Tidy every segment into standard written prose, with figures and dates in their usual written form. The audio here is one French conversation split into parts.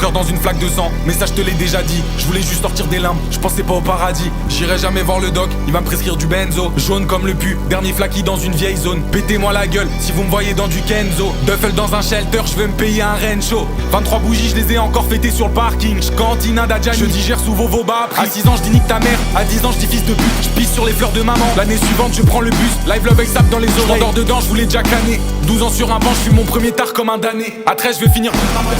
cœur dans une flaque de sang. Mais ça je te l'ai déjà dit, je voulais juste sortir des limbes, je pensais pas au paradis. J'irai jamais voir le doc, il va me prescrire du benzo. Jaune comme le pu, dernier flaki dans une vieille zone. Pétez-moi la gueule si vous me voyez dans du Kenzo. Duffel dans un shelter, je veux me payer un Rencho. 23 bougies, je les ai encore fêtées sur le parking. Je cantine un Dadjani, je digère sous vos bas. À 6 ans je dis nique ta mère, à 10 ans je dis fils de pute. Je pisse sur les fleurs de maman, l'année suivante je prends le bus. Live love ASAP dans les oreilles, j'endors dedans, je voulais déjà canner. 12 ans sur un banc, je fume mon premier tard comme un damné. À 13 je vais finir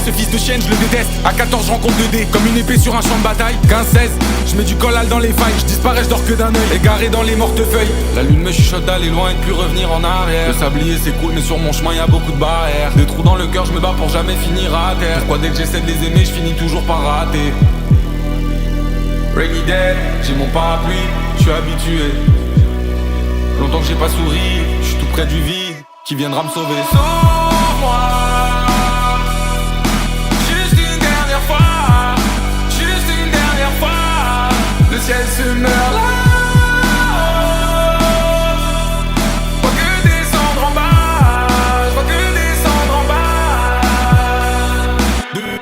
ce fils de chienne, je le déteste. À 14 je rencontre 2D, comme une épée sur un champ de bataille. 15-16, je mets du collal dans les failles. Je disparais, je dors que d'un œil, égaré dans les mortefeuilles. La lune me chuchote d'aller loin et de plus revenir en arrière. Le sablier c'est cool mais sur mon chemin y a beaucoup de barrières. Des trous dans le cœur, je me bats pour jamais finir à terre. Pourquoi dès que j'essaie de les aimer, je finis toujours par rater. Rainy day, j'ai mon parapluie, je suis habitué. Longtemps que j'ai pas souri, je suis tout près du vide. Qui viendra me sauver? Sauve-moi, juste une dernière fois, juste une dernière fois. Le ciel se meurt là. Je vois que descendre en bas, je vois que descendre en bas.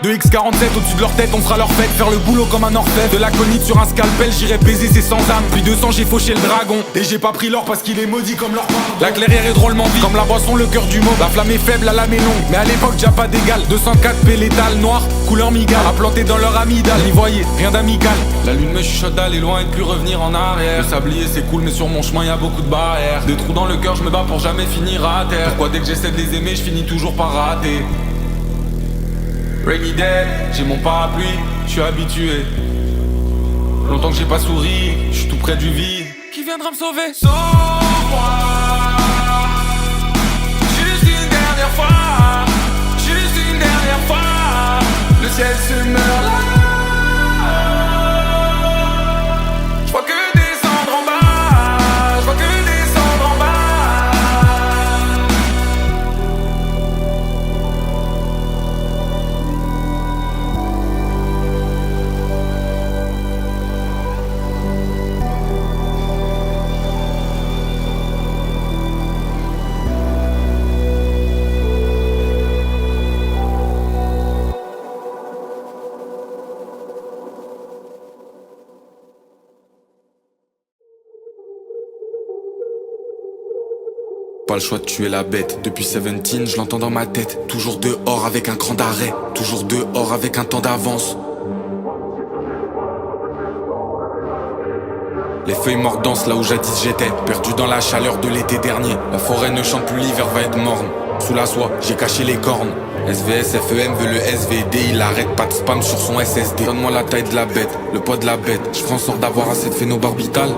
De X47 au-dessus de leur tête, on fera leur fête. Faire le boulot comme un orfèvre. De la conite sur un scalpel, j'irai baiser ses sans âme. Puis 200 j'ai fauché le dragon. Et j'ai pas pris l'or parce qu'il est maudit comme leur pardon. La clairière est drôlement vide, comme la boisson, le cœur du mot. La flamme est faible, la lame est longue, mais à l'époque j'ai pas d'égal. 204 P létal, noir, couleur migale. Implanté dans leur amygdale, y voyez, rien d'amical. La lune me chuchote d'aller loin et de plus revenir en arrière. Le sablier c'est cool mais sur mon chemin y a beaucoup de barrières. Des trous dans le cœur, je me bats pour jamais finir à terre. Pourquoi dès que j'essaie de les aimer, je finis toujours par rater? Rainy day, j'ai mon parapluie, je suis habitué. Longtemps que j'ai pas souri, je suis tout près du vide. Qui viendra me sauver? Sauve-moi, juste une dernière fois, juste une dernière fois. Le ciel se meurt là. Je vois que descendre en bas, je vois que descendre en bas. Pas le choix de tuer la bête. Depuis 17, je l'entends dans ma tête. Toujours dehors avec un cran d'arrêt. Toujours dehors avec un temps d'avance. Les feuilles mortes dansent là où jadis j'étais. Perdu dans la chaleur de l'été dernier. La forêt ne chante plus, l'hiver va être morne. Sous la soie, j'ai caché les cornes. SVS, FEM veut le SVD. Il arrête pas de spam sur son SSD. Donne-moi la taille de la bête, le poids de la bête. Je ferai en sorte d'avoir assez de phénobarbital.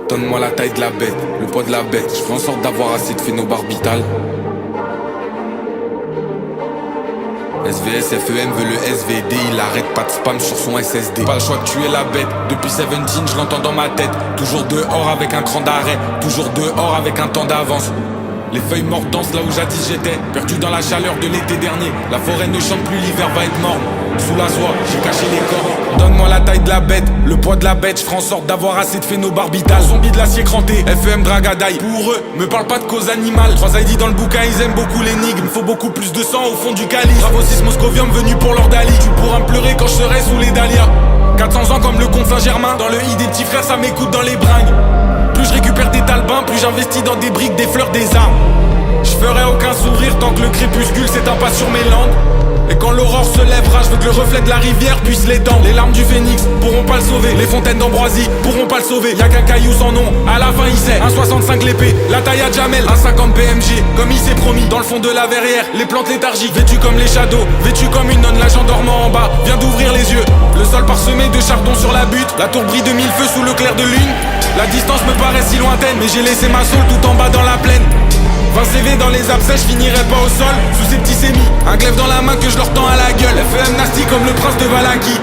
Donne-moi la taille de la bête, le poids de la bête. Je ferai en sorte d'avoir assez de phénobarbital. SVS, FEM veut le SVD. Il arrête pas de spam sur son SSD. Pas le choix de tuer la bête. Depuis 17, je l'entends dans ma tête. Toujours dehors avec un cran d'arrêt. Toujours dehors avec un temps d'avance. Les feuilles mortes dansent là où jadis j'étais. Perdu dans la chaleur de l'été dernier. La forêt ne chante plus, l'hiver va être morne. Sous la soie, j'ai caché les corps. Donne-moi la taille de la bête, le poids de la bête. Je ferai en sorte d'avoir assez de phénobarbital. Zombie de l'acier cranté, FEM dragadaille. Pour eux, me parle pas de cause animale. 3 ID dans le bouquin, ils aiment beaucoup l'énigme. Faut beaucoup plus de sang au fond du calice. Bravo 6 Moscovium venu pour leur Dali. Tu pourras me pleurer quand je serai sous les dahlias. 400 ans comme le comte Saint-Germain. Dans le i des petits frères, ça m'écoute dans les bringues. Plus je récupère des talbins, plus j'investis dans des briques, des fleurs, des armes. Je ferai aucun sourire tant que le crépuscule s'éteint pas sur mes langues. Et quand l'aurore se lèvera, je veux que le reflet de la rivière puisse l'étendre. Les larmes du phénix pourront pas le sauver. Les fontaines d'Ambroisie pourront pas le sauver. Y'a qu'un caillou sans nom, à la fin il sait. 1,65 l'épée, la taille à Jamel. 1,50 PMG, comme il s'est promis. Dans le fond de la verrière, les plantes léthargiques. Vêtues comme les shadows, vêtues comme une nonne. L'agent dormant en bas vient d'ouvrir les yeux. Le sol parsemé de chardons sur la butte. La tour brille de 1000 feux sous le clair de lune. La distance me paraît si lointaine, mais j'ai laissé ma soul tout en bas dans la plaine. 20 CV dans les abcès, je finirai pas au sol sous ces petits sémis. Un glaive dans la main que je leur tends à la gueule. FEM nasty comme le prince de Valaki.